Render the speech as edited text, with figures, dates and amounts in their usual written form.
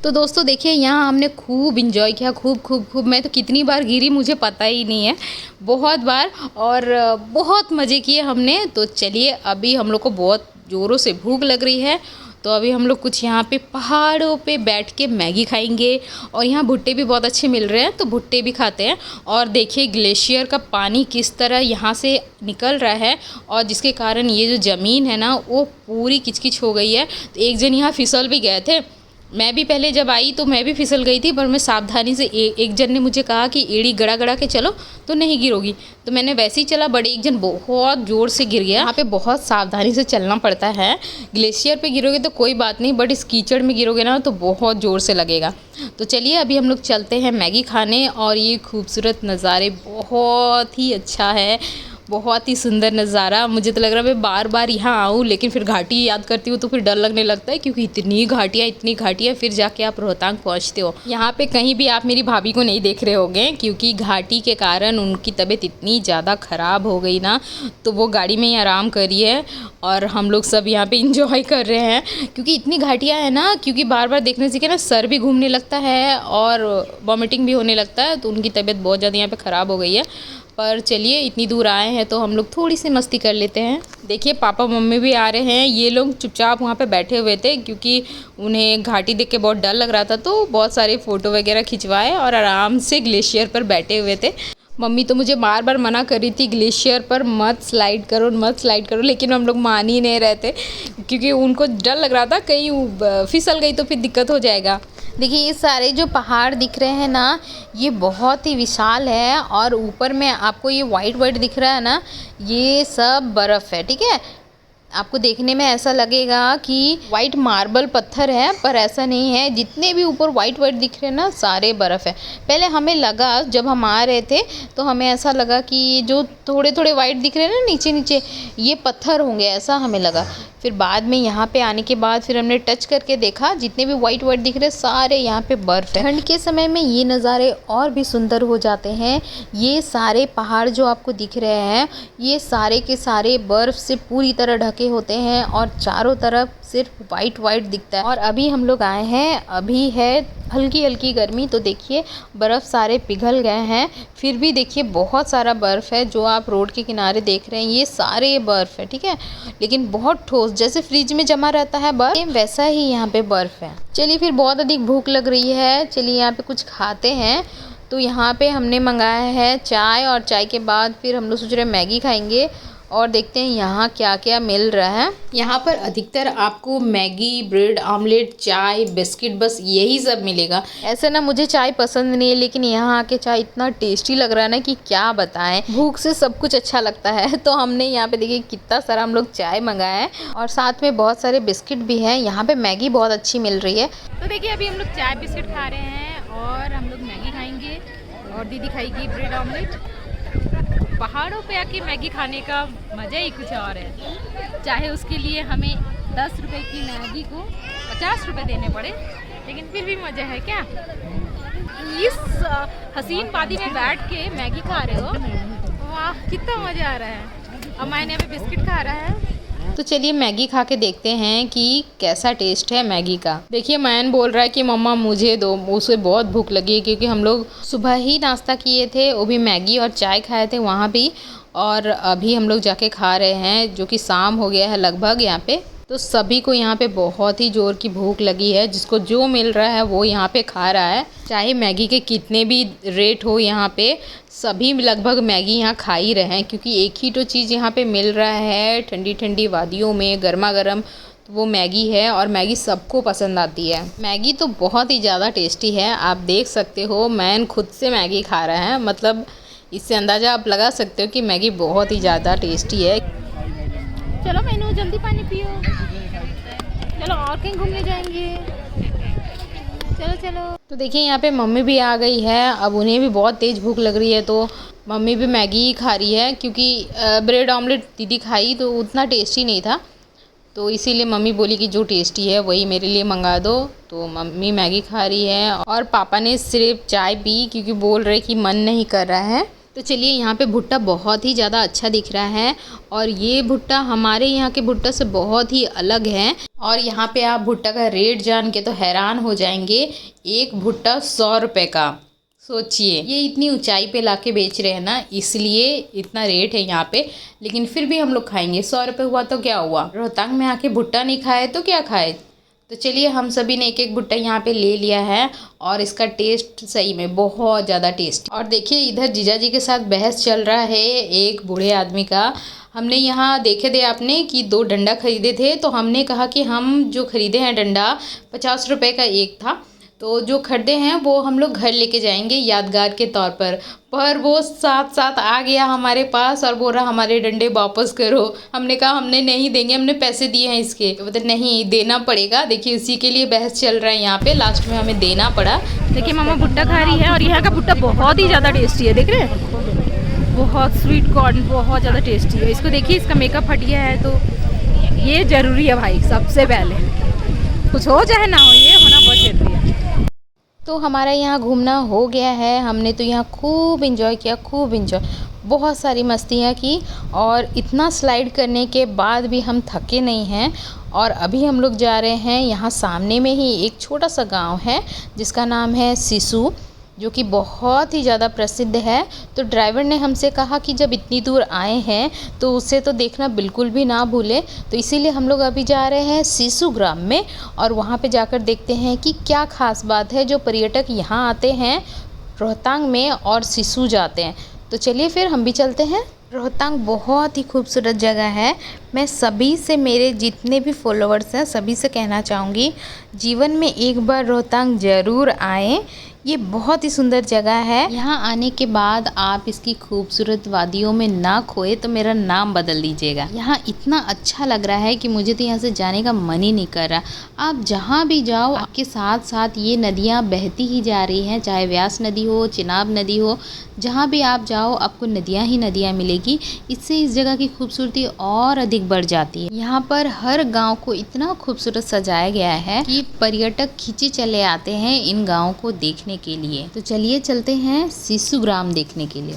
तो दोस्तों देखिए यहाँ हमने खूब इंजॉय किया, खूब खूब खूब। मैं तो कितनी बार गिरी मुझे पता ही नहीं है, बहुत बार। और बहुत मज़े किए हमने। तो चलिए अभी हम लोग को बहुत ज़ोरों से भूख लग रही है, तो अभी हम लोग कुछ यहाँ पे पहाड़ों पे बैठ के मैगी खाएंगे। और यहाँ भुट्टे भी बहुत अच्छे मिल रहे हैं, तो भुट्टे भी खाते हैं। और देखिए ग्लेशियर का पानी किस तरह यहाँ से निकल रहा है, और जिसके कारण ये जो ज़मीन है ना वो पूरी किचकिच हो गई है। तो एक जन यहाँ फिसल भी गए थे। मैं भी पहले जब आई तो मैं भी फिसल गई थी, पर मैं सावधानी से एक जन ने मुझे कहा कि एड़ी गड़ा गड़ा के चलो तो नहीं गिरोगी, तो मैंने वैसे ही चला। बड़े एक जन बहुत ज़ोर से गिर गया। यहाँ पे बहुत सावधानी से चलना पड़ता है। ग्लेशियर पे गिरोगे तो कोई बात नहीं, बट इस कीचड़ में गिरोगे ना तो बहुत ज़ोर से लगेगा। तो चलिए अभी हम लोग चलते हैं मैगी खाने। और ये खूबसूरत नज़ारे बहुत ही अच्छा है, बहुत ही सुंदर नज़ारा। मुझे तो लग रहा है मैं बार बार यहाँ आऊँ, लेकिन फिर घाटी याद करती हूँ तो फिर डर लगने लगता है, क्योंकि इतनी घाटियाँ फिर जाके आप रोहतांग पहुँचते हो। यहाँ पे कहीं भी आप मेरी भाभी को नहीं देख रहे होंगे, क्योंकि घाटी के कारण उनकी तबीयत इतनी ज़्यादा ख़राब हो गई ना, तो वो गाड़ी में ही आराम करी है और हम लोग सब यहाँ पे इंजॉय कर रहे हैं। क्योंकि इतनी घाटियाँ है ना, क्योंकि बार बार देखने से क्या ना सर भी घूमने लगता है और वॉमिटिंग भी होने लगता है, तो उनकी तबीयत बहुत ज़्यादा यहाँ पे ख़राब हो गई है। पर चलिए इतनी दूर आए हैं तो हम लोग थोड़ी सी मस्ती कर लेते हैं। देखिए पापा मम्मी भी आ रहे हैं। ये लोग चुपचाप वहाँ पे बैठे हुए थे, क्योंकि उन्हें घाटी देख के बहुत डर लग रहा था, तो बहुत सारे फ़ोटो वगैरह खिंचवाए और आराम से ग्लेशियर पर बैठे हुए थे। मम्मी तो मुझे बार बार मना कर रही थी ग्लेशियर पर मत स्लाइड करो मत स्लाइड करो, लेकिन हम लोग मान ही नहीं रहे थे, क्योंकि उनको डर लग रहा था कहीं फिसल गई तो फिर दिक्कत हो जाएगा। देखिए ये सारे जो पहाड़ दिख रहे हैं ना, ये बहुत ही विशाल है। और ऊपर में आपको ये वाइट वाइट दिख रहा है ना, ये सब बर्फ़ है। ठीक है, आपको देखने में ऐसा लगेगा कि वाइट मार्बल पत्थर है, पर ऐसा नहीं है। जितने भी ऊपर वाइट वाइट दिख रहे हैं ना, सारे बर्फ़ है। पहले हमें लगा, जब हम आ रहे थे तो हमें ऐसा लगा कि जो थोड़े थोड़े वाइट दिख रहे हैं ना नीचे नीचे, ये पत्थर होंगे, ऐसा हमें लगा। फिर बाद में यहाँ पे आने के बाद फिर हमने टच करके देखा, जितने भी वाइट वाइट दिख रहे सारे यहाँ पे बर्फ़ है। ठंड के समय में ये नज़ारे और भी सुंदर हो जाते हैं। ये सारे पहाड़ जो आपको दिख रहे हैं, ये सारे के सारे बर्फ़ से पूरी तरह ढके होते हैं और चारों तरफ सिर्फ वाइट वाइट दिखता है। और अभी हम लोग आए हैं, अभी है हल्की हल्की गर्मी, तो देखिए बर्फ़ सारे पिघल गए हैं। फिर भी देखिए बहुत सारा बर्फ़ है, जो आप रोड के किनारे देख रहे हैं ये सारे बर्फ़ है। ठीक है, लेकिन बहुत ठोस, जैसे फ्रिज में जमा रहता है बर्फ़, वैसा ही यहाँ पे बर्फ़ है। चलिए फिर बहुत अधिक भूख लग रही है, चलिए यहाँ पे कुछ खाते हैं। तो यहाँ पे हमने मंगाया है चाय, और चाय के बाद फिर हम लोग सोच रहे हैं मैगी खाएंगे। और देखते हैं यहाँ क्या क्या मिल रहा है। यहाँ पर अधिकतर आपको मैगी, ब्रेड आमलेट, चाय, बिस्किट, बस यही सब मिलेगा। ऐसे ना मुझे चाय पसंद नहीं है, लेकिन यहाँ आके चाय इतना टेस्टी लग रहा है ना कि क्या बताएं। भूख से सब कुछ अच्छा लगता है। तो हमने यहाँ पे देखिए कितना सारा हम लोग चाय मंगाया है, और साथ में बहुत सारे बिस्किट भी हैं। यहाँ पे मैगी बहुत अच्छी मिल रही है। तो देखिए अभी हम लोग चाय बिस्किट खा रहे हैं, और हम लोग मैगी खाएंगे, और दीदी खाएगी ब्रेड ऑमलेट। पहाड़ों पे आके मैगी खाने का मज़ा ही कुछ और है। चाहे उसके लिए हमें 10 रुपए की मैगी को 50 रुपए देने पड़े, लेकिन फिर भी मज़ा है। क्या इस हसीन वादी में बैठ के मैगी खा रहे हो, वाह कितना मज़ा आ रहा है। अब मैंने यहाँ पे बिस्किट खा रहा है। तो चलिए मैगी खा के देखते हैं कि कैसा टेस्ट है मैगी का। देखिए मैन बोल रहा है कि मम्मा मुझे दो, उसे बहुत भूख लगी है, क्योंकि हम लोग सुबह ही नाश्ता किए थे, वो भी मैगी और चाय खाए थे वहाँ भी, और अभी हम लोग जाके खा रहे हैं, जो कि शाम हो गया है लगभग यहाँ पे। तो सभी को यहाँ पे बहुत ही ज़ोर की भूख लगी है, जिसको जो मिल रहा है वो यहाँ पे खा रहा है। चाहे मैगी के कितने भी रेट हो, यहाँ पे सभी लगभग मैगी यहाँ खा ही रहे हैं, क्योंकि एक ही तो चीज़ यहाँ पे मिल रहा है ठंडी ठंडी वादियों में गर्मा गर्म, तो वो मैगी है। और मैगी सबको पसंद आती है। मैगी तो बहुत ही ज़्यादा टेस्टी है, आप देख सकते हो मैन खुद से मैगी खा रहा है, मतलब इससे अंदाज़ा आप लगा सकते हो कि मैगी बहुत ही ज़्यादा टेस्टी है। चलो मैनू जल्दी पानी पियो, चलो और कहीं घूमने जाएंगे, चलो चलो। तो देखिए यहाँ पे मम्मी भी आ गई है, अब उन्हें भी बहुत तेज़ भूख लग रही है, तो मम्मी भी मैगी ही खा रही है, क्योंकि ब्रेड ऑमलेट दीदी खाई तो उतना टेस्टी नहीं था, तो इसीलिए मम्मी बोली कि जो टेस्टी है वही मेरे लिए मंगा दो। तो मम्मी मैगी खा रही है, और पापा ने सिर्फ चाय पी, क्योंकि बोल रहे कि मन नहीं कर रहा है। तो चलिए, यहाँ पे भुट्टा बहुत ही ज़्यादा अच्छा दिख रहा है और ये भुट्टा हमारे यहाँ के भुट्टा से बहुत ही अलग है। और यहाँ पे आप भुट्टा का रेट जान के तो हैरान हो जाएंगे। एक भुट्टा 100 रुपये का। सोचिए, ये इतनी ऊंचाई पे लाके बेच रहे हैं ना, इसलिए इतना रेट है यहाँ पे। लेकिन फिर भी हम लोग खाएंगे। 100 रुपये हुआ तो क्या हुआ, रोहतांग में आके भुट्टा नहीं खाए तो क्या खाए। तो चलिए, हम सभी ने एक एक भुट्टा यहाँ पे ले लिया है और इसका टेस्ट सही में बहुत ज़्यादा टेस्ट। और देखिए, इधर जीजा जी के साथ बहस चल रहा है एक बूढ़े आदमी का। हमने यहाँ देखे थे आपने कि 2 डंडा खरीदे थे, तो हमने कहा कि हम जो खरीदे हैं डंडा 50 रुपये का एक था, तो जो खरीदे हैं वो हम लोग घर लेके जाएंगे यादगार के तौर पर वो साथ साथ आ गया हमारे पास और बोल रहा हमारे डंडे वापस करो। हमने कहा हमने नहीं देंगे, हमने पैसे दिए हैं इसके। तो बोलते नहीं, देना पड़ेगा। देखिए, उसी के लिए बहस चल रहा है यहाँ पे। लास्ट में हमें देना पड़ा। देखिए, मामा भुट्टा खा रही है और यहाँ का भुट्टा बहुत ही ज़्यादा टेस्टी है। देख रहे हैं, बहुत स्वीट कॉर्न, बहुत ज़्यादा टेस्टी है। इसको देखिए, इसका मेकअप हट गया है, तो ये ज़रूरी है भाई। सबसे पहले कुछ हो चाहे ना हो, ये होना बहुत ज़रूरी है। तो हमारा यहाँ घूमना हो गया है। हमने तो यहाँ खूब इंजॉय किया, खूब इंजॉय, बहुत सारी मस्तियाँ की। और इतना स्लाइड करने के बाद भी हम थके नहीं हैं। और अभी हम लोग जा रहे हैं, यहाँ सामने में ही एक छोटा सा गांव है जिसका नाम है सिसु, जो कि बहुत ही ज़्यादा प्रसिद्ध है। तो ड्राइवर ने हमसे कहा कि जब इतनी दूर आए हैं तो उसे तो देखना बिल्कुल भी ना भूलें। तो इसीलिए हम लोग अभी जा रहे हैं सिसु ग्राम में और वहाँ पे जाकर देखते हैं कि क्या ख़ास बात है जो पर्यटक यहाँ आते हैं रोहतांग में और सिसु जाते हैं। तो चलिए, फिर हम भी चलते हैं। रोहतांग बहुत ही खूबसूरत जगह है। मैं सभी से, मेरे जितने भी फॉलोअर्स हैं सभी से कहना चाहूँगी, जीवन में एक बार रोहतांग ज़रूर आएँ। ये बहुत ही सुंदर जगह है। यहाँ आने के बाद आप इसकी खूबसूरत वादियों में ना खोए तो मेरा नाम बदल दीजिएगा। यहाँ इतना अच्छा लग रहा है कि मुझे तो यहाँ से जाने का मन ही नहीं कर रहा। आप जहाँ भी जाओ, आपके साथ साथ ये नदियाँ बहती ही जा रही हैं, चाहे व्यास नदी हो, चिनाब नदी हो, जहाँ भी आप जाओ आपको नदियाँ ही नदियाँ मिलेगी। इससे इस जगह की खूबसूरती और अधिक बढ़ जाती है। यहाँ पर हर गाँव को इतना खूबसूरत सजाया गया है कि पर्यटक खींचे चले आते हैं इन गाँव को देखने के लिए। तो चलिए, चलते हैं सिसु ग्राम देखने के लिए।